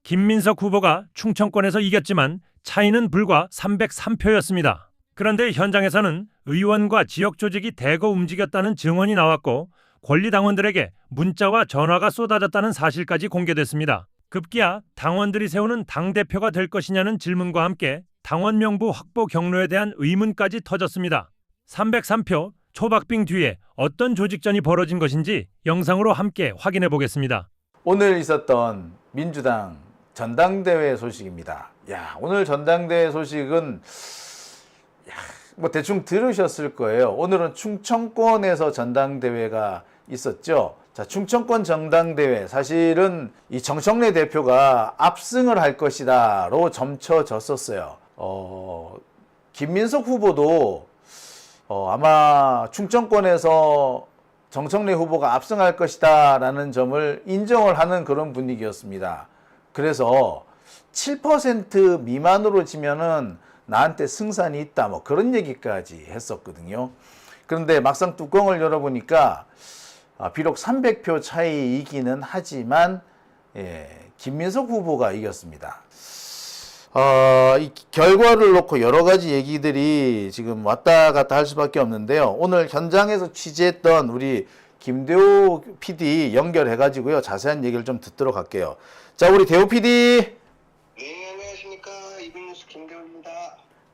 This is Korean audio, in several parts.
김민석 후보가 충청권에서 이겼지만 차이는 불과 303표였습니다. 그런데 현장에서는 의원과 지역 조직이 대거 움직였다는 증언이 나왔고 권리당원들에게 문자와 전화가 쏟아졌다는 사실까지 공개됐습니다. 급기야 당원들이 세우는 당대표가 될 것이냐는 질문과 함께 당원 명부 확보 경로에 대한 의문까지 터졌습니다. 303표 초박빙 뒤에 어떤 조직전이 벌어진 것인지 영상으로 함께 확인해 보겠습니다. 오늘 있었던 민주당 전당대회 소식입니다. 오늘 전당대회 소식은 뭐 대충 들으셨을 거예요. 오늘은 충청권에서 전당대회가 있었죠. 자, 충청권 전당대회 사실은 이 정청래 대표가 압승을 할 것이다로 점쳐졌었어요. 김민석 후보도 아마 충청권에서 정청래 후보가 압승할 것이다라는 점을 인정을 하는 그런 분위기였습니다. 그래서 7% 미만으로 지면은 나한테 승산이 있다 뭐 그런 얘기까지 했었거든요. 그런데 막상 뚜껑을 열어보니까 비록 300표 차이이기는 하지만 김민석 후보가 이겼습니다. 이 결과를 놓고 여러 가지 얘기들이 지금 왔다 갔다 할 수밖에 없는데요. 오늘 현장에서 취재했던 우리 김대호 PD 연결해가지고요. 자세한 얘기를 좀 듣도록 할게요. 자, 우리 대호 PD. 네, 안녕하십니까. 이분뉴스 김대호입니다.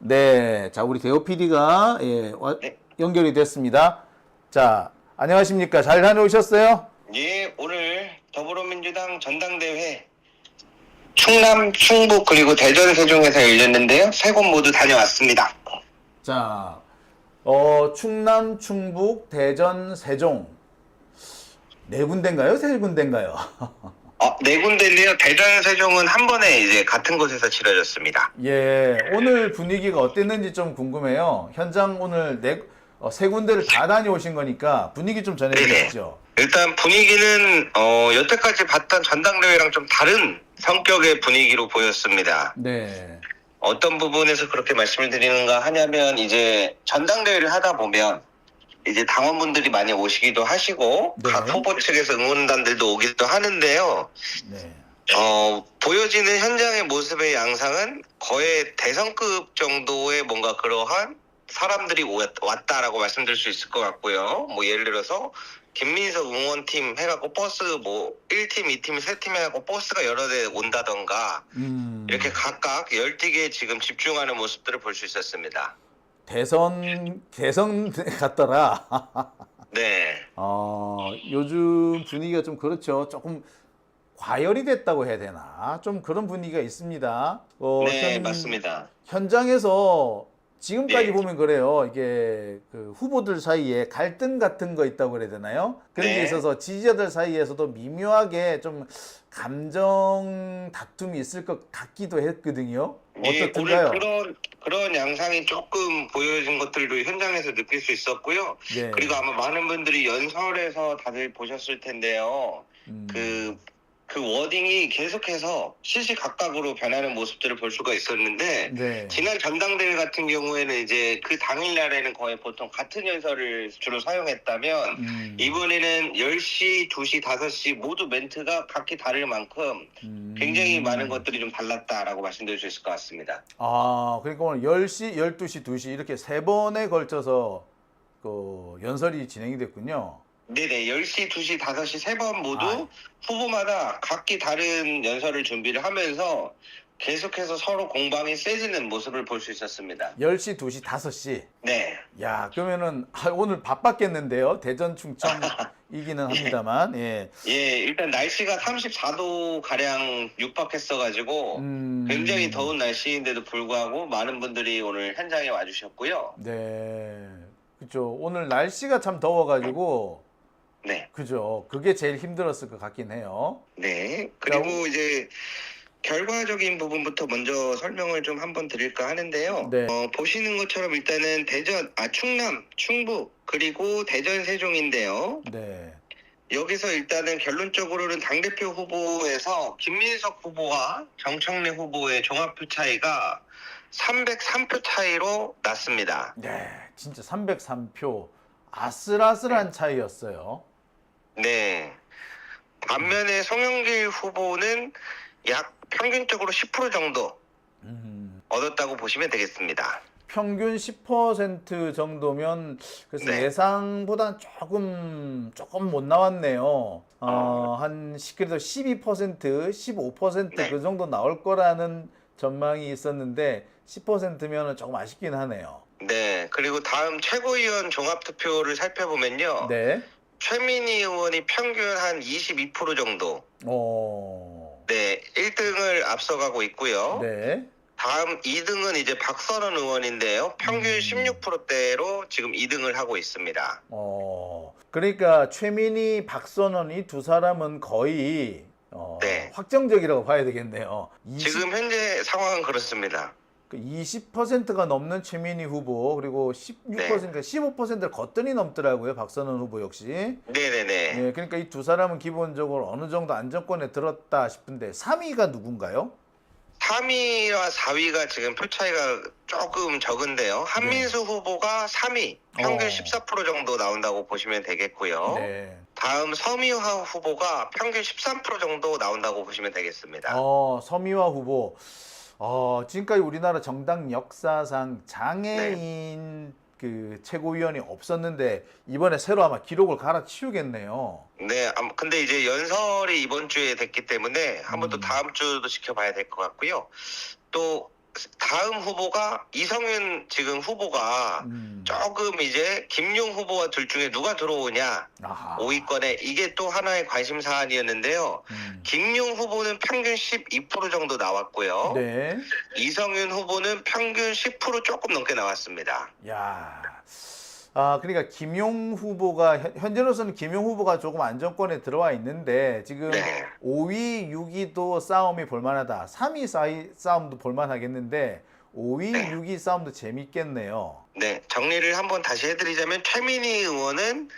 네, 자, 우리 대호 PD가 네. 연결이 됐습니다. 자, 안녕하십니까. 잘 다녀오셨어요? 예, 오늘 더불어민주당 전당대회 충남, 충북 그리고 대전, 세종에서 열렸는데요. 세 곳 모두 다녀왔습니다. 자, 충남, 충북, 대전, 세종 네 군데인가요? 세 군데인가요? 네 군데인데요. 대전, 세종은 한 번에 이제 같은 곳에서 치러졌습니다. 예, 오늘 분위기가 어땠는지 좀 궁금해요. 현장 오늘 세 군데를 다 다녀오신 거니까 분위기 좀 전해주시죠. 일단 분위기는 여태까지 봤던 전당대회랑 좀 다른 성격의 분위기로 보였습니다. 네. 어떤 부분에서 그렇게 말씀을 드리는가 하냐면 이제 전당대회를 하다 보면 이제 당원분들이 많이 오시기도 하시고 네. 각 후보 측에서 응원단들도 오기도 하는데요. 네. 보여지는 현장의 모습의 양상은 거의 대선급 정도의 뭔가 그러한 사람들이 왔다라고 말씀드릴 수 있을 것 같고요. 뭐 예를 들어서 김민석 응원팀 해갖고 버스 뭐 1팀, 2팀, 3팀 해갖고 버스가 여러 대 온다던가 이렇게 각각 열띠게 지금 집중하는 모습들을 볼 수 있었습니다. 대선 같더라. 네. 요즘 분위기가 좀 그렇죠. 조금 과열이 됐다고 해야 되나? 좀 그런 분위기가 있습니다. 네, 맞습니다. 현장에서 지금까지 네. 보면 그래요. 이게 그 후보들 사이에 갈등 같은 거 있다고 그래야 되나요? 그런 게 네. 있어서 지지자들 사이에서도 미묘하게 좀 감정 다툼이 있을 것 같기도 했거든요. 어떻든가요? 오늘 그런 양상이 조금 보여진 것들도 현장에서 느낄 수 있었고요. 네. 그리고 아마 많은 분들이 연설에서 다들 보셨을 텐데요. 그 워딩이 계속해서 시시각각으로 변하는 모습들을 볼 수가 있었는데 네. 지난 전당대회 같은 경우에는 이제 그 당일날에는 거의 보통 같은 연설을 주로 사용했다면 이번에는 10시, 2시, 5시 모두 멘트가 각기 다를 만큼 굉장히 많은 것들이 좀 달랐다라고 말씀드릴 수 있을 것 같습니다. 그러니까 오늘 10시, 12시, 2시 이렇게 세 번에 걸쳐서 그 연설이 진행이 됐군요. 네네, 10시, 2시, 5시 세 번 모두 후보마다 각기 다른 연설을 준비를 하면서 계속해서 서로 공방이 세지는 모습을 볼 수 있었습니다. 10시, 2시, 5시. 네. 야, 그러면은 오늘 바빴겠는데요. 대전, 충청이기는 합니다만. 예. 예, 일단 날씨가 34도 가량 육박했어가지고 굉장히 더운 날씨인데도 불구하고 많은 분들이 오늘 현장에 와주셨고요. 네. 그죠. 오늘 날씨가 참 더워가지고. 네. 그죠. 그게 제일 힘들었을 것 같긴 해요. 네. 그리고 이제 결과적인 부분부터 먼저 설명을 좀 한번 드릴까 하는데요. 네. 보시는 것처럼 일단은 충남, 충북, 그리고 대전, 세종인데요. 네. 여기서 일단은 결론적으로는 당대표 후보에서 김민석 후보와 정청래 후보의 종합표 차이가 303표 차이로 났습니다. 네. 진짜 303표. 아슬아슬한 차이였어요. 네. 반면에 송영길 후보는 약 평균적으로 10% 정도 음. 얻었다고 보시면 되겠습니다. 평균 10% 정도면 그래서 네. 예상보다는 조금 못 나왔네요. 그래도 12%, 15% 네. 그 정도 나올 거라는 전망이 있었는데 10%면은 조금 아쉽긴 하네요. 네. 그리고 다음 최고위원 종합투표를 살펴보면요. 네. 최민희 의원이 평균 한 22% 정도. 네. 1등을 앞서가고 있고요. 네. 다음 2등은 이제 박선원 의원인데요. 평균 16%대로 지금 2등을 하고 있습니다. 그러니까 최민희, 박선원 이 두 사람은 거의 네. 확정적이라고 봐야 되겠네요. 지금 현재 상황은 그렇습니다. 20%가 넘는 최민희 후보 그리고 16%, 15%를 거뜬히 넘더라고요. 박선원 후보 역시. 네네네. 예, 그러니까 이 두 사람은 기본적으로 어느 정도 안정권에 들었다 싶은데 3위가 누군가요? 3위와 4위가 지금 표 차이가 조금 적은데요. 한민수 후보가 3위, 평균 14% 정도 나온다고 보시면 되겠고요. 네. 다음 서미화 후보가 평균 13% 정도 나온다고 보시면 되겠습니다. 서미화 후보. 지금까지 우리나라 정당 역사상 장애인 그 최고위원이 없었는데 이번에 새로 아마 기록을 갈아치우겠네요. 네, 근데 이제 연설이 이번 주에 됐기 때문에 한번 또 다음 주도 지켜봐야 될 것 같고요. 또 다음 후보가 이성윤 지금 후보가 조금 이제 김용 후보와 둘 중에 누가 들어오냐, 아하. 5위권에 이게 또 하나의 관심 사안이었는데요. 김용 후보는 평균 12% 정도 나왔고요. 네. 이성윤 후보는 평균 10% 조금 넘게 나왔습니다. 야. 그러니까 김용 후보가 현재로서는 김용 후보가 조금 안정권에 들어와 있는데 지금 네. 5위, 6위도 싸움이 볼만하다. 3위, 4위 싸움도 볼만하겠는데 5위, 네. 6위 싸움도 재밌겠네요. 네, 정리를 한번 다시 해드리자면 최민희 의원은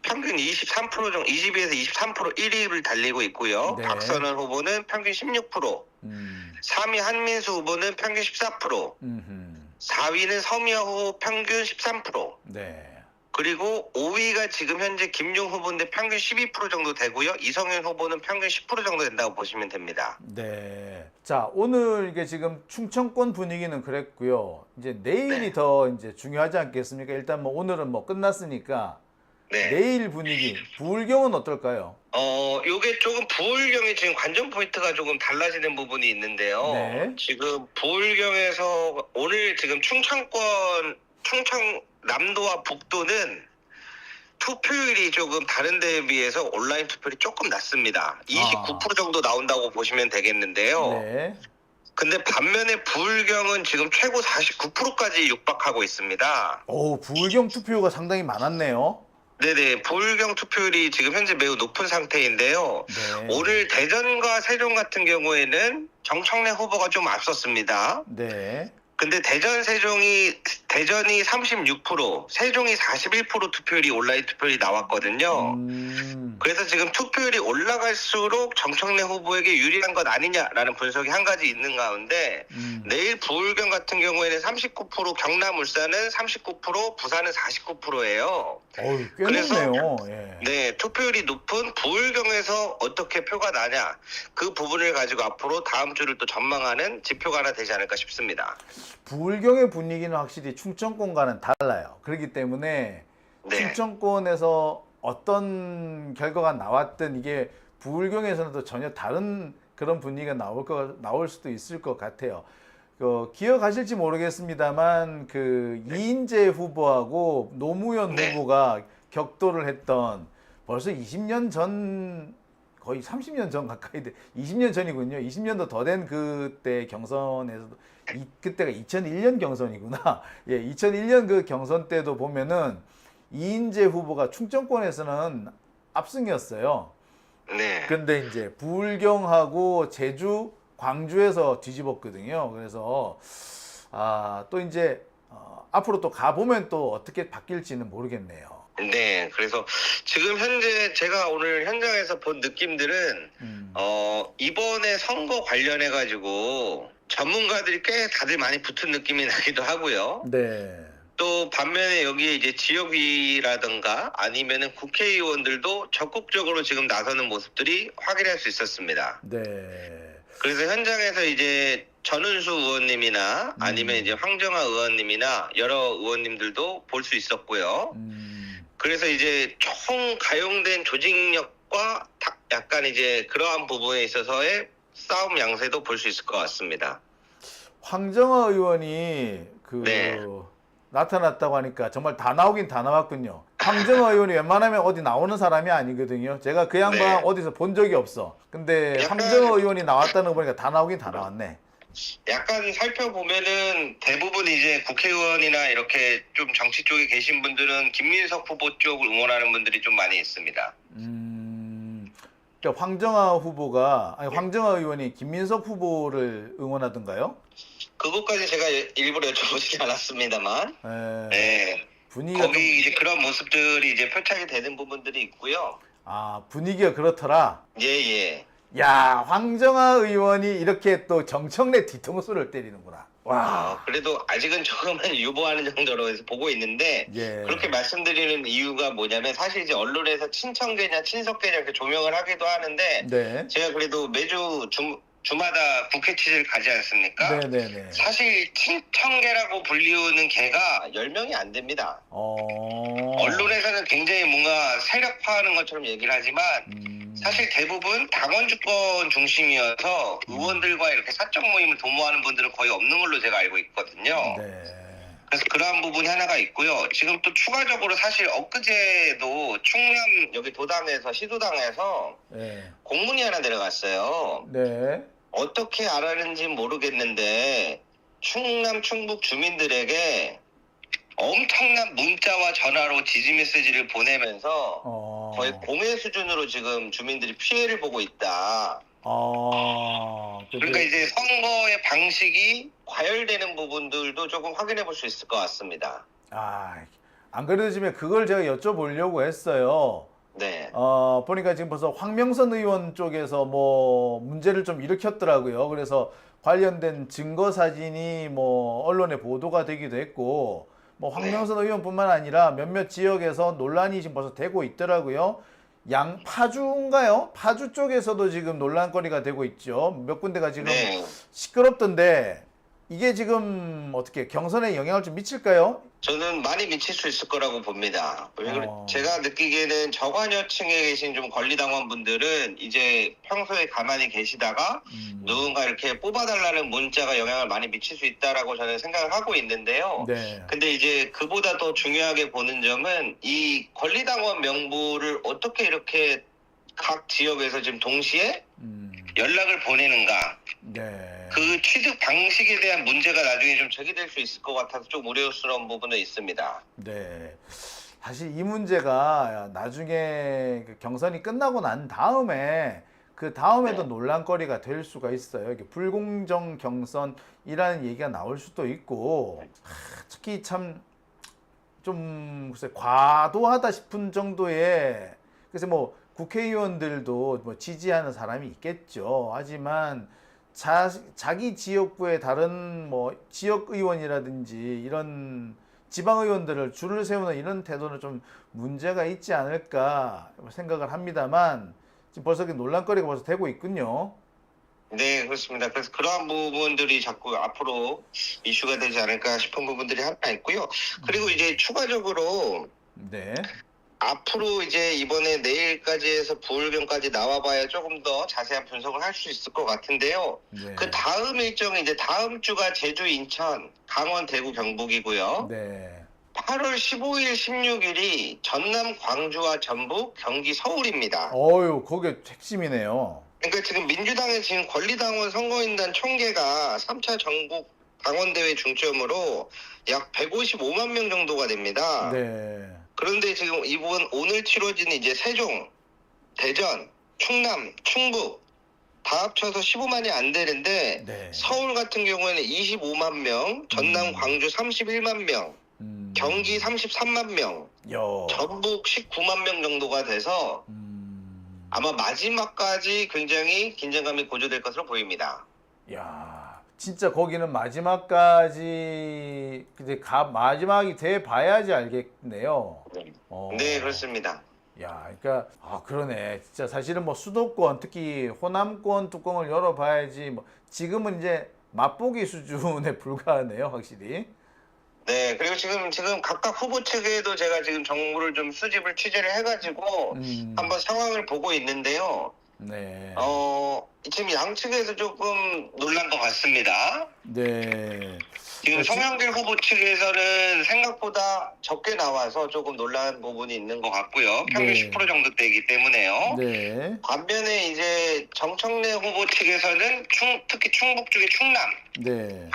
평균 23% 정도, 20위에서 23% 1위를 달리고 있고요. 네. 박선원 후보는 평균 16%, 3위 한민수 후보는 평균 14%, 4위는 서미화 후보 평균 13%, 네. 그리고 5위가 지금 현재 김용 후보인데 평균 12% 정도 되고요. 이성윤 후보는 평균 10% 정도 된다고 보시면 됩니다. 네. 자, 오늘 이게 지금 충청권 분위기는 그랬고요. 이제 내일이 네. 더 이제 중요하지 않겠습니까? 일단 뭐 오늘은 뭐 끝났으니까 네. 내일 분위기, 부울경은 어떨까요? 요게 조금 부울경이 지금 관전 포인트가 조금 달라지는 부분이 있는데요. 네. 지금 부울경에서 오늘 지금 충청 남도와 북도는 투표율이 조금 다른 데에 비해서 온라인 투표율이 조금 낮습니다. 29% 정도 나온다고 보시면 되겠는데요. 네. 근데 반면에 부울경은 지금 최고 49%까지 육박하고 있습니다. 부울경 투표가 상당히 많았네요. 네네, 부울경 투표율이 지금 현재 매우 높은 상태인데요. 네. 오늘 대전과 세종 같은 경우에는 정청래 후보가 좀 앞섰습니다. 네. 근데 대전이 36%, 세종이 41% 투표율이 온라인 투표율이 나왔거든요. 그래서 지금 투표율이 올라갈수록 정청래 후보에게 유리한 것 아니냐라는 분석이 한 가지 있는 가운데 내일 부울경 같은 경우에는 39%, 경남, 울산은 39%, 부산은 49%예요. 꽤 그래서 높네요. 예. 네, 투표율이 높은 부울경에서 어떻게 표가 나냐 그 부분을 가지고 앞으로 다음 주를 또 전망하는 지표가 하나 되지 않을까 싶습니다. 부울경의 분위기는 확실히 충청권과는 달라요. 그렇기 때문에 네. 충청권에서 어떤 결과가 나왔든 이게 부울경에서는 또 전혀 다른 그런 분위기가 나올 수도 있을 것 같아요. 기억하실지 모르겠습니다만 이인재 후보하고 노무현 네. 후보가 격돌을 했던 벌써 20년 전 거의 30년 전 가까이 20년 전이군요. 20년도 더 된 그때 경선에서도 그때가 2001년 경선이구나. 예, 2001년 그 경선 때도 보면은 이인재 후보가 충청권에서는 압승이었어요. 네. 근데 이제 부울경하고 제주, 광주에서 뒤집었거든요. 그래서 또 이제 앞으로 또 가보면 또 어떻게 바뀔지는 모르겠네요. 네, 그래서 지금 현재 제가 오늘 현장에서 본 느낌들은 이번에 선거 관련해 가지고 전문가들이 꽤 다들 많이 붙은 느낌이 나기도 하고요. 네. 또 반면에 여기에 이제 지역위라든가 아니면은 국회의원들도 적극적으로 지금 나서는 모습들이 확인할 수 있었습니다. 네. 그래서 현장에서 이제 전은수 의원님이나 아니면 이제 황정아 의원님이나 여러 의원님들도 볼 수 있었고요. 그래서 이제 총 가용된 조직력과 약간 이제 그러한 부분에 있어서의 싸움 양세도 볼 수 있을 것 같습니다. 황정아 의원이 네. 나타났다고 하니까 정말 다 나오긴 다 나왔군요. 황정아 의원이 웬만하면 어디 나오는 사람이 아니거든요. 제가 그 양반 네. 어디서 본 적이 없어. 근데 약간- 황정아 의원이 나왔다는 거 보니까 다 나오긴 다 나왔네. 약간 살펴보면은 대부분 이제 국회의원이나 이렇게 좀 정치 쪽에 계신 분들은 김민석 후보 쪽을 응원하는 분들이 좀 많이 있습니다. 그러니까 황정아 의원이 김민석 후보를 응원하던가요? 그것까지 제가 일부러 여쭤보지 않았습니다만, 에, 네. 분위기가 거기 이제 그런 모습들이 이제 표착이 되는 부분들이 있고요. 분위기가 그렇더라. 예. 야, 황정아 의원이 이렇게 또 정청래 뒤통수를 때리는구나. 와. 그래도 아직은 조금은 유보하는 정도로 해서 보고 있는데, 예. 그렇게 말씀드리는 이유가 뭐냐면, 사실 이제 언론에서 친청계냐 친석계냐 이렇게 조명을 하기도 하는데, 네. 제가 그래도 매주 주마다 국회 취재를 가지 않습니까? 네네네. 사실 친청계라고 불리우는 개가 10명이 안 됩니다. 언론에서는 굉장히 뭔가 세력화하는 것처럼 얘기를 하지만 사실 대부분 당원 주권 중심이어서 의원들과 이렇게 사적 모임을 도모하는 분들은 거의 없는 걸로 제가 알고 있거든요. 네. 그래서 그러한 부분이 하나가 있고요. 지금 또 추가적으로 사실 엊그제도 충남 여기 시도당에서 네. 공문이 하나 내려갔어요. 네. 어떻게 알았는지 모르겠는데 충남 충북 주민들에게 엄청난 문자와 전화로 지지 메시지를 보내면서 거의 공해 수준으로 지금 주민들이 피해를 보고 있다. 그러니까 이제 선거의 방식이 과열되는 부분들도 조금 확인해 볼 수 있을 것 같습니다. 안 그래도 지금 그걸 제가 여쭤보려고 했어요. 네. 보니까 지금 벌써 황명선 의원 쪽에서 뭐 문제를 좀 일으켰더라고요. 그래서 관련된 증거 사진이 뭐 언론에 보도가 되기도 했고, 뭐 황명선 의원뿐만 아니라 몇몇 지역에서 논란이 지금 벌써 되고 있더라고요. 파주인가요? 파주 쪽에서도 지금 논란거리가 되고 있죠. 몇 군데가 지금 시끄럽던데, 이게 지금 어떻게 경선에 영향을 좀 미칠까요? 저는 많이 미칠 수 있을 거라고 봅니다. 제가 느끼기에는 저관여층에 계신 좀 권리당원분들은 이제 평소에 가만히 계시다가 누군가 이렇게 뽑아달라는 문자가 영향을 많이 미칠 수 있다라고 저는 생각을 하고 있는데요. 네. 근데 이제 그보다 더 중요하게 보는 점은 이 권리당원 명부를 어떻게 이렇게 각 지역에서 지금 동시에 연락을 보내는가. 네. 그 취득 방식에 대한 문제가 나중에 좀 제기될 수 있을 것 같아서 좀 우려스러운 부분은 있습니다. 네. 사실 이 문제가 나중에 그 경선이 끝나고 난 다음에 그 다음에도 논란거리가 될 수가 있어요. 이게 불공정 경선이라는 얘기가 나올 수도 있고, 특히 참 좀 글쎄 과도하다 싶은 정도의, 그래서 뭐 국회의원들도 뭐 지지하는 사람이 있겠죠. 하지만 자기 지역구의 다른 뭐 지역 의원이라든지 이런 지방 의원들을 줄을 세우는 이런 태도는 좀 문제가 있지 않을까 생각을 합니다만, 지금 벌써 논란거리가 벌써 되고 있군요. 네, 그렇습니다. 그래서 그러한 부분들이 자꾸 앞으로 이슈가 되지 않을까 싶은 부분들이 하나 있고요. 그리고 이제 추가적으로 네. 앞으로 이제 이번에 내일까지 해서 부울경까지 나와봐야 조금 더 자세한 분석을 할 수 있을 것 같은데요. 네. 그 다음 일정이 이제 다음 주가 제주, 인천, 강원, 대구, 경북이고요. 네. 8월 15일, 16일이 전남, 광주와 전북, 경기, 서울입니다. 그게 핵심이네요. 그러니까 지금 민주당의 지금 권리당원 선거인단 총계가 3차 전국 당원대회 중점으로 약 155만 명 정도가 됩니다. 네. 그런데 지금 오늘 치러지는 이제 세종, 대전, 충남, 충북 다 합쳐서 15만이 안 되는데 네. 서울 같은 경우에는 25만 명, 전남, 광주 31만 명, 경기 33만 명, 전북 19만 명 정도가 돼서 아마 마지막까지 굉장히 긴장감이 고조될 것으로 보입니다. 야, 진짜 거기는 마지막까지 이제 마지막이 돼 봐야지 알겠네요. 네, 그렇습니다. 야, 그러니까 그러네. 진짜 사실은 뭐 수도권, 특히 호남권 뚜껑을 열어봐야지. 뭐 지금은 이제 맛보기 수준에 불과하네요, 확실히. 네, 그리고 지금 각각 후보 측에도 제가 지금 정보를 좀 수집을 취재를 해가지고 한번 상황을 보고 있는데요. 네. 지금 양측에서 조금 놀란 것 같습니다. 네. 지금 송영길 후보 측에서는 생각보다 적게 나와서 조금 놀란 부분이 있는 것 같고요. 평균 네. 10% 정도 되기 때문에요. 네. 반면에 이제 정청래 후보 측에서는 특히 충북 쪽의 충남 네.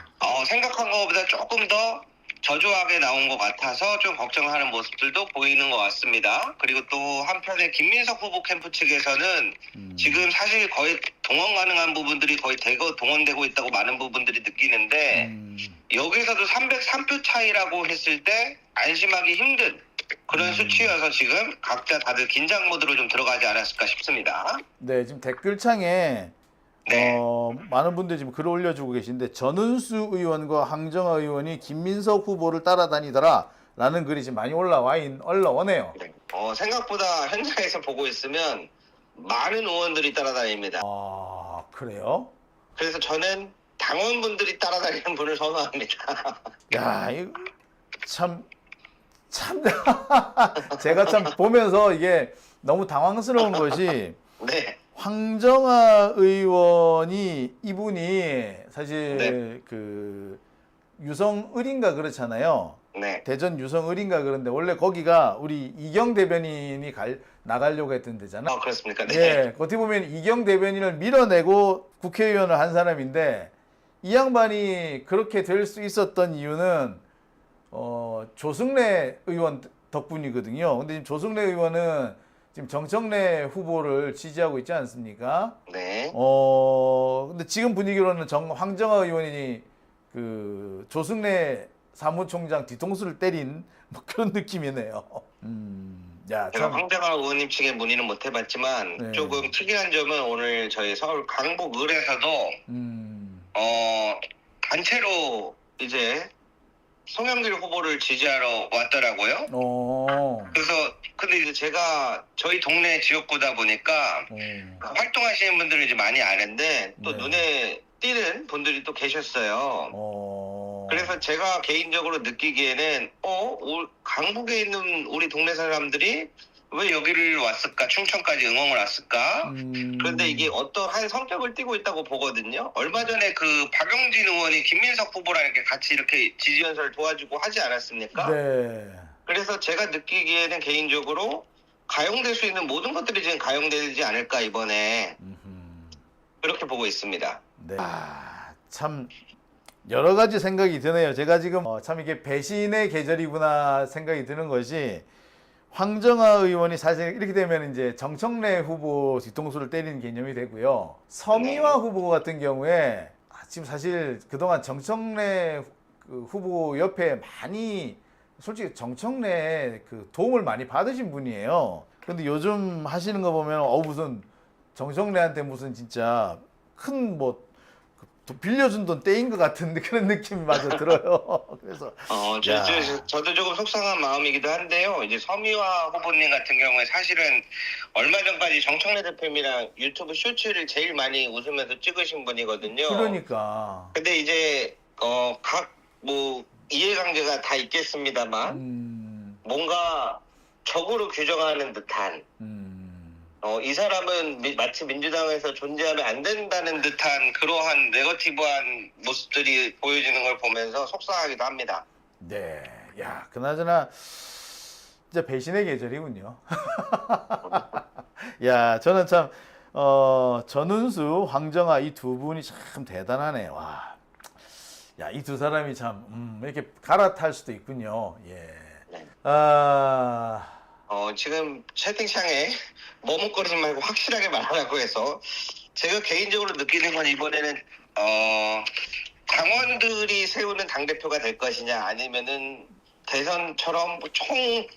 생각한 것보다 조금 더 저조하게 나온 것 같아서 좀 걱정하는 모습들도 보이는 것 같습니다. 그리고 또 한편에 김민석 후보 캠프 측에서는 지금 사실 거의 동원 가능한 부분들이 거의 대거 동원되고 있다고 많은 부분들이 느끼는데 여기서도 303표 차이라고 했을 때 안심하기 힘든 그런 수치여서 지금 각자 다들 긴장 모드로 좀 들어가지 않았을까 싶습니다. 네, 지금 댓글창에 네. 많은 분들이 지금 글을 올려주고 계신데 전은수 의원과 황정아 의원이 김민석 후보를 따라다니더라 라는 글이 지금 많이 올라오네요. 네. 생각보다 현장에서 보고 있으면 많은 의원들이 따라다닙니다. 아, 그래요? 그래서 저는 당원분들이 따라다니는 분을 선호합니다. 야, 이거 참 제가 참 보면서 이게 너무 당황스러운 것이 네. 황정아 의원이 이분이 사실 네. 그 유성을인가 그렇잖아요. 네. 대전 유성을인가 그런데 원래 거기가 우리 이경 대변인이 나가려고 했던 데잖아. 그렇습니까? 네. 네, 어떻게 보면 이경 대변인을 밀어내고 국회의원을 한 사람인데 이 양반이 그렇게 될 수 있었던 이유는 조승래 의원 덕분이거든요. 근데 지금 조승래 의원은 지금 정청래 후보를 지지하고 있지 않습니까? 네. 근데 지금 분위기로는 황정아 의원이 그 조승래 사무총장 뒤통수를 때린 뭐 그런 느낌이네요. 야, 제가 참. 황정아 의원님 측에 문의는 못 해봤지만 네. 조금 특이한 점은 오늘 저희 서울 강북을에서도 단체로 이제 송영길 후보를 지지하러 왔더라고요. 그래서 근데 이제 제가 저희 동네 지역구다 보니까 활동하시는 분들은 이제 많이 아는데 또 네. 눈에 띄는 분들이 또 계셨어요. 그래서 제가 개인적으로 느끼기에는 강북에 있는 우리 동네 사람들이 왜 여기를 왔을까? 충청까지 응원을 왔을까? 그런데 이게 어떠한 성격을 띠고 있다고 보거든요. 얼마 전에 그 박용진 의원이 김민석 후보랑 이렇게 같이 이렇게 지지 연설을 도와주고 하지 않았습니까? 네. 그래서 제가 느끼기에는 개인적으로 가용될 수 있는 모든 것들이 지금 가용되지 않을까 이번에 그렇게 보고 있습니다. 네. 참 여러 가지 생각이 드네요. 제가 지금 참 이게 배신의 계절이구나 생각이 드는 것이 황정아 의원이 사실 이렇게 되면 이제 정청래 후보 뒤통수를 때리는 개념이 되고요. 서미화 후보 같은 경우에 지금 사실 그동안 정청래 후보 옆에 많이 솔직히 정청래 그 도움을 많이 받으신 분이에요. 근데 요즘 하시는 거 보면 무슨 정청래한테 무슨 진짜 큰 뭐 빌려준 돈 떼인 것 같은 그런 느낌이 마저 들어요. 그래서 저도 조금 속상한 마음이기도 한데요. 이제 서미화 후보님 같은 경우에 사실은 얼마 전까지 정청래 대표님이랑 유튜브 쇼츠를 제일 많이 웃으면서 찍으신 분이거든요. 그러니까. 근데 이제 각 뭐 이해관계가 다 있겠습니다만 뭔가 적으로 규정하는 듯한 이 사람은 마치 민주당에서 존재하면 안 된다는 듯한 그러한 네거티브한 모습들이 보여지는 걸 보면서 속상하기도 합니다. 네. 야, 그나저나 진짜 배신의 계절이군요. 야, 저는 참 전은수, 황정아 이 두 분이 참 대단하네. 와. 야, 이 두 사람이 참 이렇게 갈아탈 수도 있군요. 예. 네. 지금 채팅창에 머뭇거리지 말고 확실하게 말하라고 해서 제가 개인적으로 느끼는 건 이번에는 당원들이 세우는 당대표가 될 것이냐 아니면은 대선처럼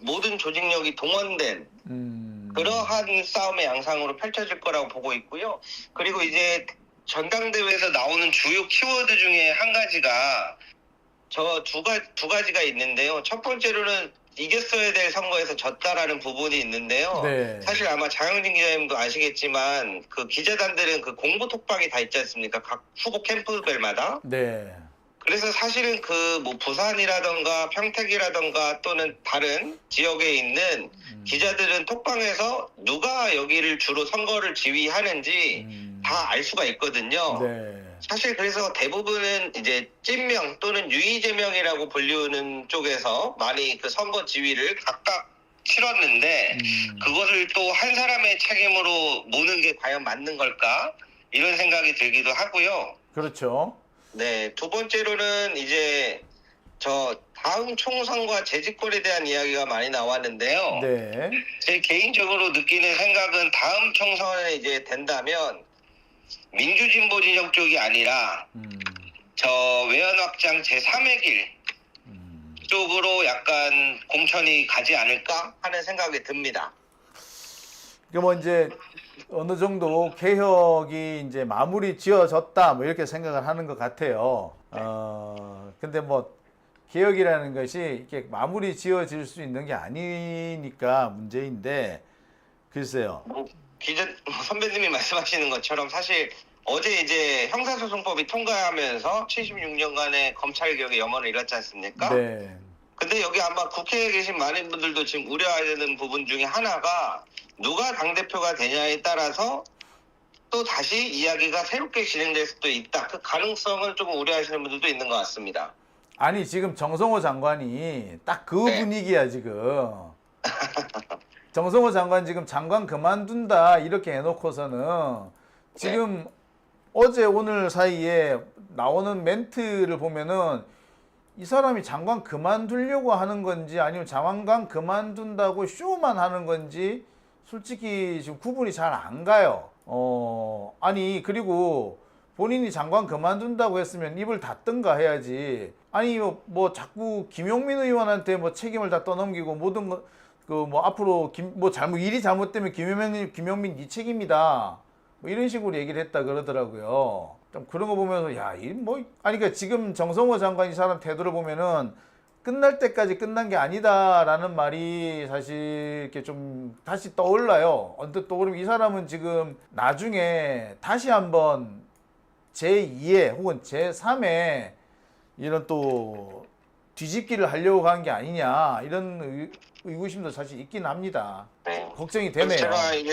모든 조직력이 동원된 그러한 싸움의 양상으로 펼쳐질 거라고 보고 있고요. 그리고 이제 전당대회에서 나오는 주요 키워드 중에 한 가지가 저 두 가지가 있는데요. 첫 번째로는 이겼어야 될 선거에서 졌다라는 부분이 있는데요. 네. 사실 아마 장영진 기자님도 아시겠지만 그 기자단들은 그 공보 톡방이 다 있지 않습니까? 각 후보 캠프별마다. 네. 그래서 사실은 그 뭐 부산이라던가 평택이라던가 또는 다른 지역에 있는 기자들은 톡방에서 누가 여기를 주로 선거를 지휘하는지 다 알 수가 있거든요. 네. 사실 그래서 대부분은 이제 찐명 또는 유이제명이라고 불리우는 쪽에서 많이 그 선거 지휘를 각각 치렀는데 그것을 또 한 사람의 책임으로 모는 게 과연 맞는 걸까? 이런 생각이 들기도 하고요. 그렇죠. 네, 두 번째로는 이제 저 다음 총선과 재집권에 대한 이야기가 많이 나왔는데요. 네. 제 개인적으로 느끼는 생각은 다음 총선에 이제 된다면 민주진보 진영 쪽이 아니라 저 외연 확장 제3의 길 쪽으로 약간 공천이 가지 않을까 하는 생각이 듭니다. 뭐 이제 어느 정도 개혁이 이제 마무리 지어졌다 뭐 이렇게 생각을 하는 것 같아요. 근데 뭐 개혁이라는 것이 이렇게 마무리 지어질 수 있는 게 아니니까 문제인데 글쎄요. 뭐 선배님이 말씀하시는 것처럼 사실 어제 이제 형사소송법이 통과하면서 76년간의 검찰 개혁의 염원을 잃었지 않습니까? 네. 근데 여기 아마 국회에 계신 많은 분들도 지금 우려하는 부분 중에 하나가 누가 당대표가 되냐에 따라서 또 다시 이야기가 새롭게 진행될 수도 있다. 그 가능성을 조금 우려하시는 분들도 있는 것 같습니다. 아니 지금 정성호 장관이 딱 그 네. 분위기야 지금. 정성호 장관 지금 장관 그만둔다 이렇게 해놓고서는 지금 어제 오늘 사이에 나오는 멘트를 보면은 이 사람이 장관 그만두려고 하는 건지 아니면 장관 그만둔다고 쇼만 하는 건지 솔직히 지금 구분이 잘 안 가요. 아니 그리고 본인이 장관 그만둔다고 했으면 입을 닫든가 해야지. 아니 뭐 자꾸 김용민 의원한테 뭐 책임을 다 떠넘기고 모든 거 그 뭐 앞으로 일이 잘못되면 김용민 네 책임이다. 뭐 이런 식으로 얘기를 했다 그러더라고요. 좀 그런 거 보면서 야, 이 뭐 아니 그러니까 지금 정성호 장관 이 사람 태도를 보면은 끝날 때까지 끝난 게 아니다라는 말이 사실 이렇게 좀 다시 떠올라요. 언뜻 떠오르면 이 사람은 지금 나중에 다시 한번 제2의 혹은 제3의 이런 또 뒤집기를 하려고 한 게 아니냐 이런 의구심도 사실 있긴 합니다. 네. 걱정이 그래서 되네요. 제가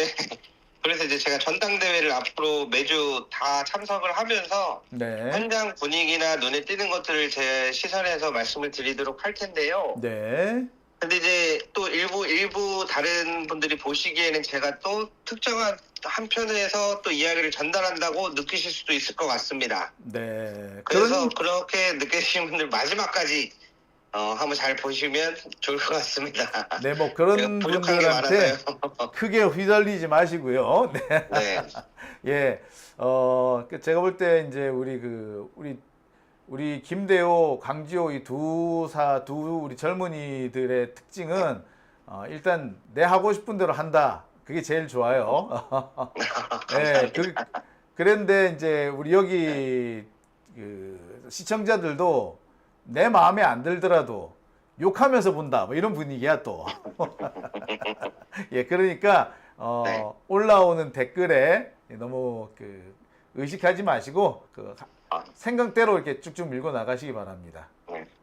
그래서 이제 제가 전당대회를 앞으로 매주 다 참석을 하면서 네. 현장 분위기나 눈에 띄는 것들을 제 시선에서 말씀을 드리도록 할 텐데요. 네. 근데 이제 또 일부 다른 분들이 보시기에는 제가 또 특정한 한편에서 또 이야기를 전달한다고 느끼실 수도 있을 것 같습니다. 네. 그래서 그렇게 느끼시는 분들 마지막까지 한번 잘 보시면 좋을 것 같습니다. 네, 뭐 그런 부족한 게 분들한테 많아서요. 크게 휘둘리지 마시고요. 네. 네. 예. 제가 볼 때 이제 우리 김대호, 강지호 이 두 우리 젊은이들의 특징은 일단 내 하고 싶은 대로 한다. 그게 제일 좋아요. 네, 그런데 이제 우리 여기 그 시청자들도 내 마음에 안 들더라도 욕하면서 본다. 뭐 이런 분위기야 또. 예, 그러니까 네. 올라오는 댓글에 너무 의식하지 마시고 생각대로 이렇게 쭉쭉 밀고 나가시기 바랍니다.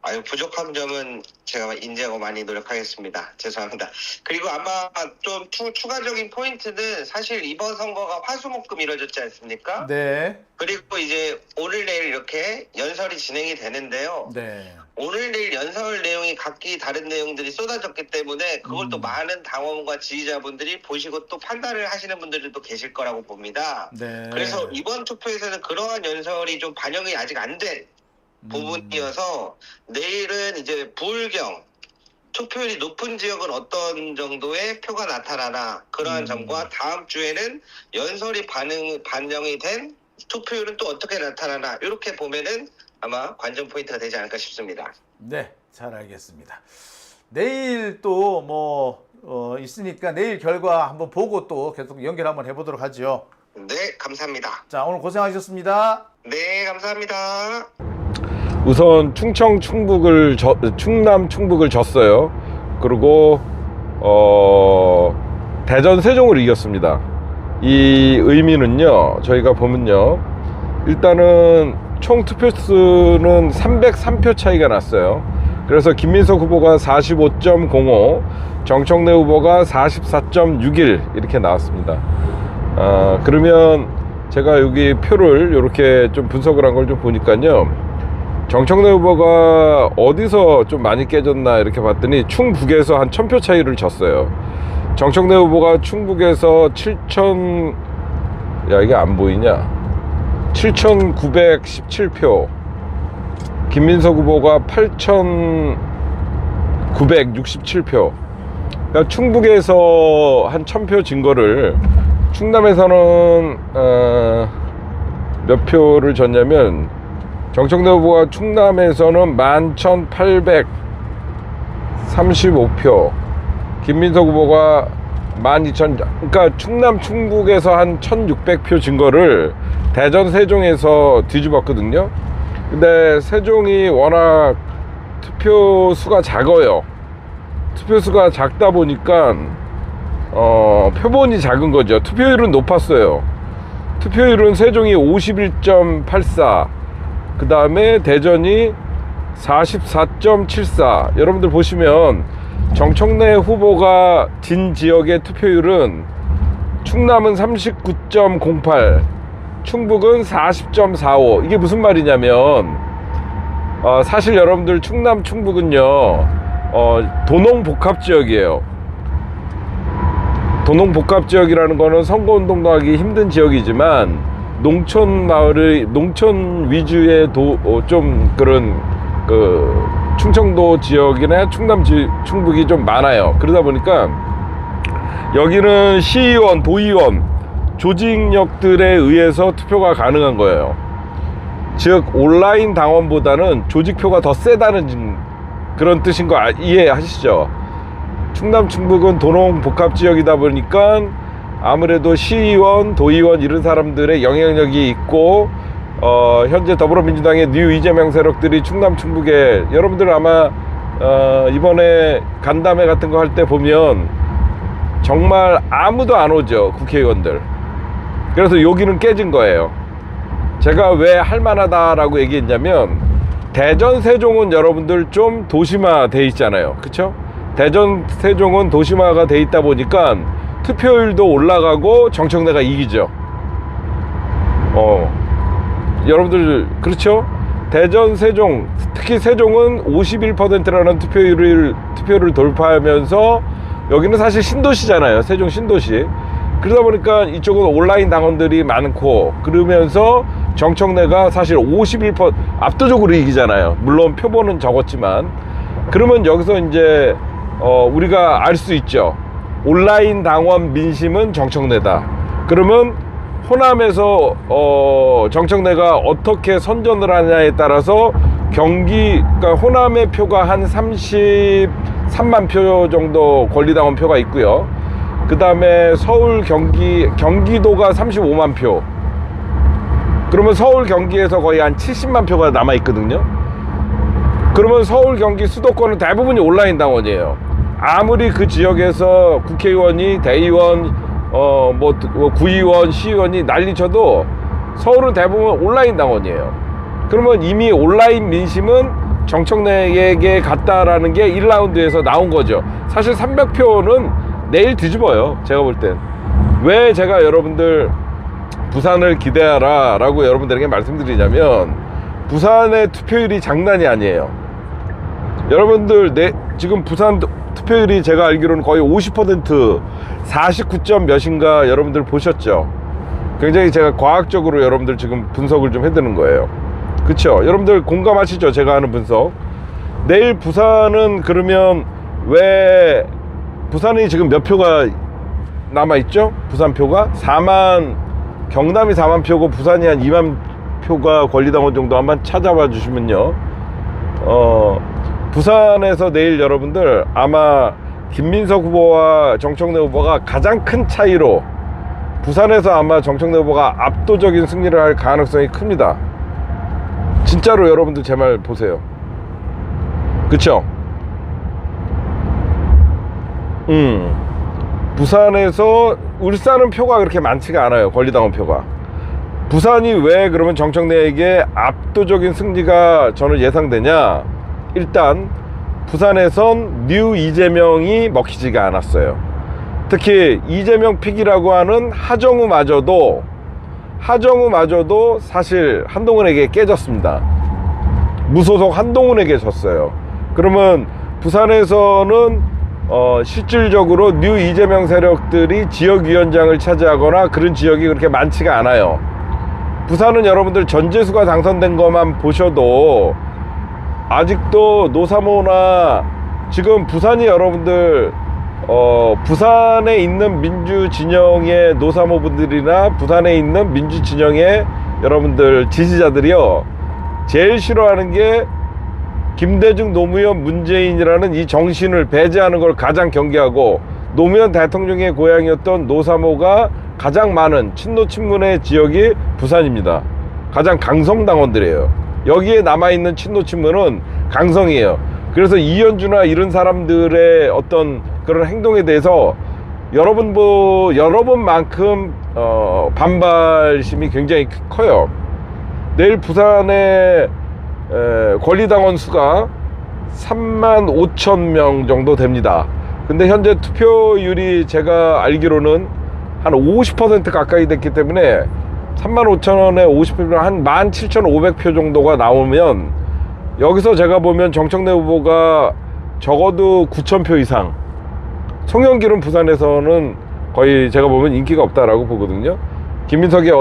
아유, 부족한 점은 제가 인지하고 많이 노력하겠습니다. 죄송합니다. 그리고 아마 좀 추가적인 포인트는 사실 이번 선거가 화수목금 이뤄졌지 않습니까? 네. 그리고 이제 오늘 내일 이렇게 연설이 진행이 되는데요. 네. 오늘 내일 연설 내용이 각기 다른 내용들이 쏟아졌기 때문에 그걸 또 많은 당원과 지지자분들이 보시고 또 판단을 하시는 분들이 또 계실 거라고 봅니다. 네. 그래서 이번 투표에서는 그러한 연설이 좀 반영이 아직 안 된 부분이어서 내일은 이제 부울경 투표율이 높은 지역은 어떤 정도의 표가 나타나나 그러한 점과 다음 주에는 연설이 반영이 된 투표율은 또 어떻게 나타나나 이렇게 보면은 아마 관전 포인트가 되지 않을까 싶습니다. 네, 잘 알겠습니다. 내일 또 뭐 있으니까 내일 결과 한번 보고 또 계속 연결 한번 해보도록 하죠. 네, 감사합니다. 자, 오늘 고생하셨습니다. 네, 감사합니다. 우선 충남 충북을 졌어요. 그리고 대전 세종을 이겼습니다. 이 의미는요, 저희가 보면요, 일단은 총 투표수는 303표 차이가 났어요. 그래서 김민석 후보가 45.05, 정청래 후보가 44.61 이렇게 나왔습니다. 그러면 제가 여기 표를 이렇게 좀 분석을 한 걸 좀 보니까요, 정청래 후보가 어디서 좀 많이 깨졌나 이렇게 봤더니 충북에서 한 1000표 차이를 졌어요. 정청래 후보가 충북에서 7,000, 야 이게 안 보이냐, 7,917표, 김민석 후보가 8,967표. 그러니까 충북에서 한 1000표 진 거를 충남에서는 몇 표를 졌냐면, 정청래 후보가 충남에서는 11,835표, 김민석 후보가 12,000, 그러니까 충남 충북에서 한 1,600표 진 거를 대전 세종에서 뒤집었거든요. 근데 세종이 워낙 투표 수가 작아요. 투표 수가 작다 보니까 표본이 작은 거죠. 투표율은 높았어요. 투표율은 세종이 51.84, 그 다음에 대전이 44.74. 여러분들 보시면 정청래 후보가 진 지역의 투표율은 충남은 39.08, 충북은 40.45. 이게 무슨 말이냐면, 사실 여러분들 충남 충북은요, 도농복합지역이에요. 도농복합지역이라는 거는 선거운동도 하기 힘든 지역이지만 농촌 마을의, 농촌 위주의 좀 그런 충청도 지역이나 충북이 좀 많아요. 그러다 보니까 여기는 시의원, 도의원, 조직력들에 의해서 투표가 가능한 거예요. 즉 온라인 당원보다는 조직표가 더 세다는 그런 뜻인 거 이해하시죠? 충남 충북은 도농복합지역이다 보니까 아무래도 시의원, 도의원 이런 사람들의 영향력이 있고, 현재 더불어민주당의 뉴 이재명 세력들이 충남 충북에, 여러분들 아마 이번에 간담회 같은 거 할 때 보면 정말 아무도 안 오죠, 국회의원들. 그래서 여기는 깨진 거예요. 제가 왜 할만하다라고 얘기했냐면, 대전 세종은 여러분들 좀 도심화 돼 있잖아요, 그쵸? 대전 세종은 도심화가 돼 있다 보니까 투표율도 올라가고 정청래가 이기죠. 여러분들 그렇죠? 대전 세종, 특히 세종은 51%라는 투표를 돌파하면서, 여기는 사실 신도시잖아요, 세종 신도시. 그러다 보니까 이쪽은 온라인 당원들이 많고, 그러면서 정청래가 사실 51% 압도적으로 이기잖아요. 물론 표본은 적었지만. 그러면 여기서 이제 우리가 알 수 있죠. 온라인 당원 민심은 정청래다. 그러면 호남에서 정청래가 어떻게 선전을 하냐에 따라서 그러니까 호남의 표가 한 33만 표 정도 권리당원 표가 있고요. 그 다음에 서울, 경기도가 35만 표. 그러면 서울, 경기에서 거의 한 70만 표가 남아 있거든요. 그러면 서울, 경기, 수도권은 대부분이 온라인 당원이에요. 아무리 그 지역에서 국회의원이, 대의원, 구의원, 시의원이 난리쳐도 서울은 대부분 온라인 당원이에요. 그러면 이미 온라인 민심은 정청래에게 갔다라는 게 1라운드에서 나온 거죠. 사실 300표는 내일 뒤집어요, 제가 볼 땐. 왜 제가 여러분들 부산을 기대하라 라고 여러분들에게 말씀드리냐면, 부산의 투표율이 장난이 아니에요. 여러분들 지금 부산 투표율이 제가 알기로는 거의 50%, 49점 몇인가 여러분들 보셨죠? 굉장히 제가 과학적으로 여러분들 지금 분석을 좀 해드는 거예요. 그쵸? 여러분들 공감하시죠? 제가 하는 분석. 내일 부산은 그러면 왜 부산이 지금 몇 표가 남아있죠? 부산 표가 4만, 경남이 4만 표고 부산이 한 2만 표가 권리당원 정도 한번 찾아봐 주시면요, 부산에서 내일 여러분들 아마 김민석 후보와 정청래 후보가 가장 큰 차이로, 부산에서 아마 정청래 후보가 압도적인 승리를 할 가능성이 큽니다. 진짜로 여러분들 제 말 보세요. 그쵸? 부산에서 울산은 표가 그렇게 많지가 않아요. 권리당원 표가. 부산이 왜 그러면 정청래에게 압도적인 승리가 저는 예상되냐? 일단 부산에선 뉴 이재명이 먹히지가 않았어요. 특히 이재명 픽이라고 하는 하정우마저도 사실 한동훈에게 깨졌습니다. 무소속 한동훈에게 졌어요. 그러면 부산에서는 실질적으로 뉴 이재명 세력들이 지역위원장을 차지하거나 그런 지역이 그렇게 많지가 않아요. 부산은 여러분들 전재수가 당선된 것만 보셔도 아직도 노사모나 지금 부산이 여러분들 부산에 있는 민주진영의 노사모분들이나 부산에 있는 민주진영의 여러분들 지지자들이요 제일 싫어하는 게 김대중, 노무현, 문재인이라는 이 정신을 배제하는 걸 가장 경계하고 노무현 대통령의 고향이었던 노사모가 가장 많은 친노 친문의 지역이 부산입니다. 가장 강성당원들이에요. 여기에 남아있는 친노 친문은 강성이에요. 그래서 이현주나 이런 사람들의 어떤 그런 행동에 대해서 여러분만큼 반발심이 굉장히 커요. 내일 부산의 권리당원 수가 35,000명 정도 됩니다. 근데 현재 투표율이 제가 알기로는 한 50% 가까이 됐기 때문에 35,000원에 50%면 한 17,500표 정도가 나오면 여기서 제가 보면 정청래 후보가 적어도 9,000표 이상, 송영길은 부산에서는 거의 제가 보면 인기가 없다라고 보거든요. 김민석의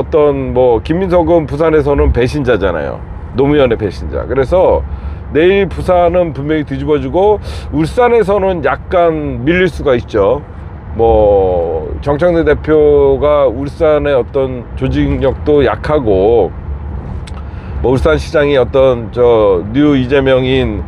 김민석은 부산에서는 배신자잖아요. 노무현의 배신자. 그래서 내일 부산은 분명히 뒤집어지고 울산에서는 약간 밀릴 수가 있죠. 정청래 대표가 울산의 어떤 조직력도 약하고 울산시장이 어떤 뉴 이재명인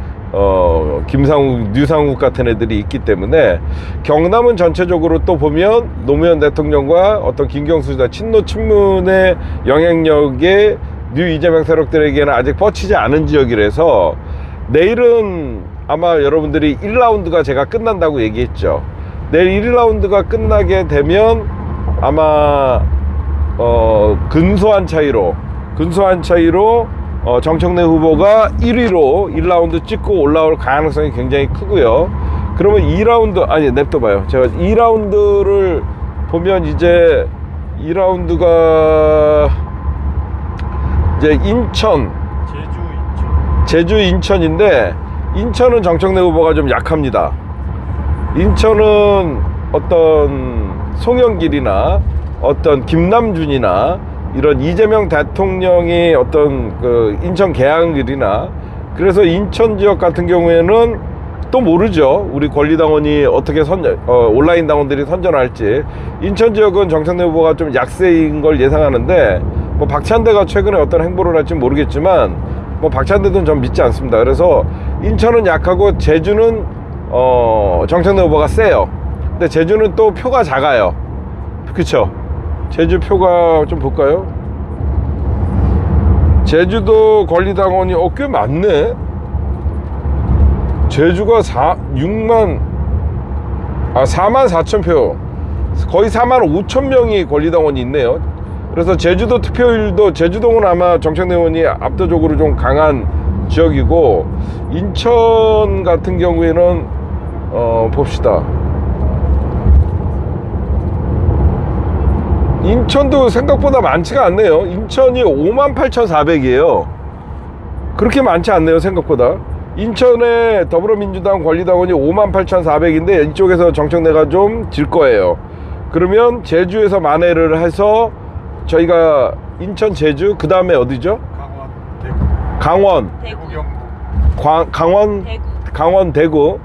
류상욱 같은 애들이 있기 때문에 경남은 전체적으로 또 보면 노무현 대통령과 어떤 김경수나 친노 친문의 영향력에 뉴 이재명 세력들에게는 아직 뻗치지 않은 지역이라서 내일은 아마 여러분들이 1라운드가 제가 끝난다고 얘기했죠. 내일 1라운드가 끝나게 되면 아마 근소한 차이로 정청래 후보가 1위로 1라운드 찍고 올라올 가능성이 굉장히 크고요. 그러면 2라운드 냅둬봐요. 제가 2라운드를 보면 이제 2라운드가 이제 제주 인천인데 인천은 정청래 후보가 좀 약합니다. 인천은 어떤 송영길이나 어떤 김남준이나 이런 이재명 대통령의 어떤 인천 계양길이나 그래서 인천 지역 같은 경우에는 또 모르죠. 우리 권리당원이 어떻게 온라인 당원들이 선전할지. 인천 지역은 정청래 후보가 좀 약세인 걸 예상하는데 박찬대가 최근에 어떤 행보를 할지 모르겠지만 박찬대도 좀 믿지 않습니다. 그래서 인천은 약하고 제주는 정청래 후보가 세요. 근데 제주는 또 표가 작아요. 그쵸? 제주 표가 좀 볼까요? 제주도 권리당원이 꽤 많네. 제주가 44,000표, 거의 45,000명이 권리당원이 있네요. 그래서 제주도 투표율도 제주도는 아마 정청래 의원이 압도적으로 좀 강한 지역이고 인천 같은 경우에는 봅시다. 인천도 생각보다 많지가 않네요. 인천이 58,400이에요. 그렇게 많지 않네요. 생각보다. 인천에 더불어민주당 권리당원이 58,400인데 이쪽에서 정청래가 좀 질 거예요. 그러면 제주에서 만회를 해서 저희가 인천, 제주, 그 다음에 어디죠? 강원, 대구. 강원, 대구.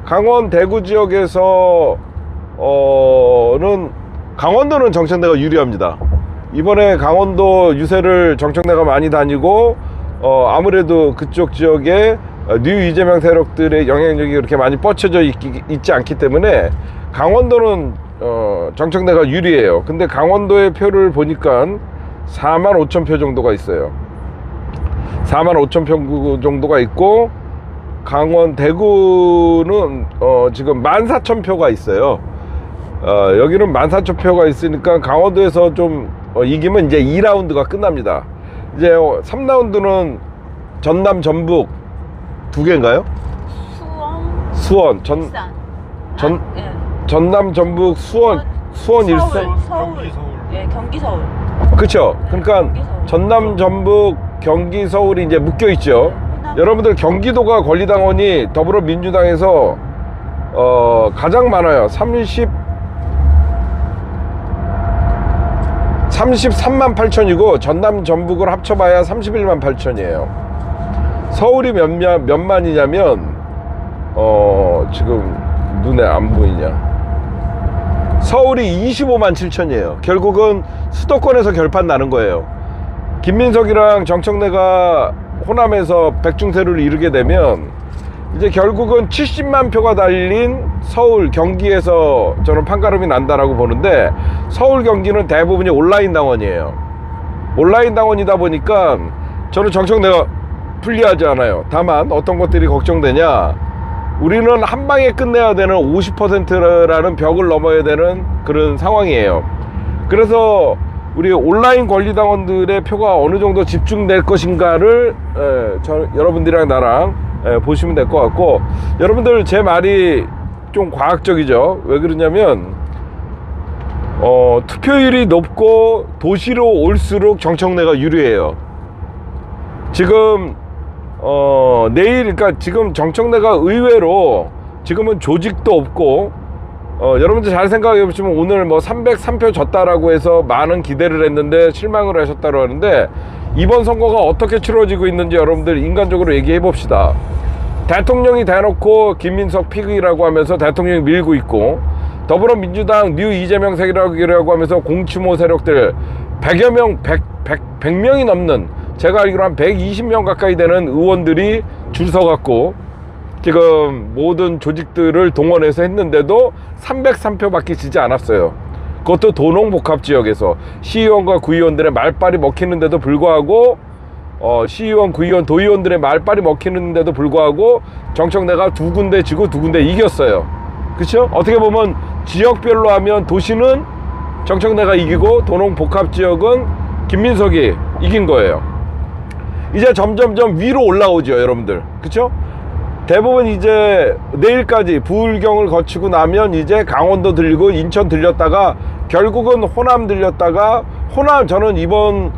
강원, 대구 지역에서 강원도는 정청래가 유리합니다. 이번에 강원도 유세를 정청래가 많이 다니고 아무래도 그쪽 지역에 뉴 이재명 세력들의 영향력이 그렇게 많이 뻗쳐져 있지 않기 때문에 강원도는 정청래가 유리해요. 근데 강원도의 표를 보니까 45,000표 정도가 있어요. 45,000표 정도가 있고 강원, 대구는 지금 14,000표가 있어요. 여기는 14,000표가 있으니까 강원도에서 좀 이기면 이제 2라운드가 끝납니다. 이제 3라운드는 전남, 전북 두 개인가요? 수원, 일산. 예. 전남, 전북, 수원, 일산. 서울. 예, 경기 서울. 그렇죠. 그러니까 경기 서울. 전남, 전북, 경기, 서울이 이제 묶여 있죠. 여러분들 경기도가 권리당원이 더불어민주당에서 가장 많아요. 33만 8천이고 전남, 전북을 합쳐봐야 31만 8천이에요. 서울이 몇 만이냐면 지금 눈에 안 보이냐. 서울이 25만 7천이에요. 결국은 수도권에서 결판 나는 거예요. 김민석이랑 정청래가 호남에서 백중세를 이루게 되면 이제 결국은 70만 표가 달린 서울, 경기에서 저는 판가름이 난다라고 보는데, 서울, 경기는 대부분이 온라인 당원이에요. 온라인 당원이다 보니까 저는 정청래가 불리하지 않아요. 다만 어떤 것들이 걱정되냐, 우리는 한 방에 끝내야 되는 50%라는 벽을 넘어야 되는 그런 상황이에요. 그래서 우리 온라인 권리당원들의 표가 어느 정도 집중될 것인가를 여러분들이랑 나랑 보시면 될 것 같고, 여러분들 제 말이 좀 과학적이죠. 왜 그러냐면 투표율이 높고 도시로 올수록 정청래가 유리해요. 지금 내일, 그러니까 지금 정청래가 의외로 지금은 조직도 없고, 여러분들 잘 생각해 보시면 오늘 뭐 303표 졌다라고 해서 많은 기대를 했는데 실망을 하셨다고 하는데, 이번 선거가 어떻게 치러지고 있는지 여러분들 인간적으로 얘기해 봅시다. 대통령이 대놓고 김민석 픽이라고 하면서 대통령이 밀고 있고, 더불어민주당 뉴 이재명 세력이라고 하면서 공추모 세력들 100여 명, 100명이 넘는, 제가 알기로 한 120명 가까이 되는 의원들이 줄 서갖고 지금 모든 조직들을 동원해서 했는데도 303표밖에 지지 않았어요. 그것도 도농복합지역에서 시의원과 구의원들의 말빨이 먹히는데도 불구하고, 시의원, 구의원, 도의원들의 말빨이 먹히는데도 불구하고 정청래가 두 군데 지고 두 군데 이겼어요. 그렇죠? 어떻게 보면 지역별로 하면 도시는 정청래가 이기고 도농복합지역은 김민석이 이긴 거예요. 이제 점점점 위로 올라오죠, 여러분들. 그렇죠? 대부분 이제 내일까지 부울경을 거치고 나면 이제 강원도 들리고 인천 들렸다가 결국은 호남 들렸다가, 호남, 저는 이번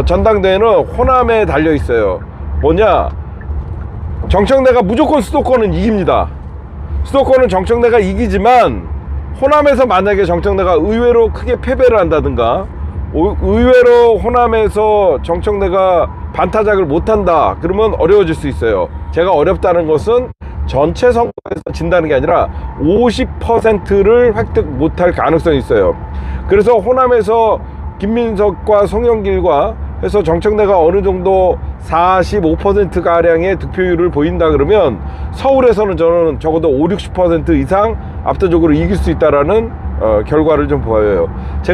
전당대회는 호남에 달려 있어요. 뭐냐, 정청래가 무조건 수도권은 이깁니다. 수도권은 정청래가 이기지만 호남에서 만약에 정청래가 의외로 크게 패배를 한다든가, 의외로 호남에서 정청래가 반타작을 못한다 그러면 어려워질 수 있어요. 제가 어렵다는 것은 전체 선거에서 진다는 게 아니라 50%를 획득 못할 가능성이 있어요. 그래서 호남에서 김민석과 송영길과 해서 정청래가 어느 정도 45%가량의 득표율을 보인다 그러면 서울에서는 저는 적어도 50, 60% 이상 압도적으로 이길 수 있다라는 결과를 좀 보여요. 제가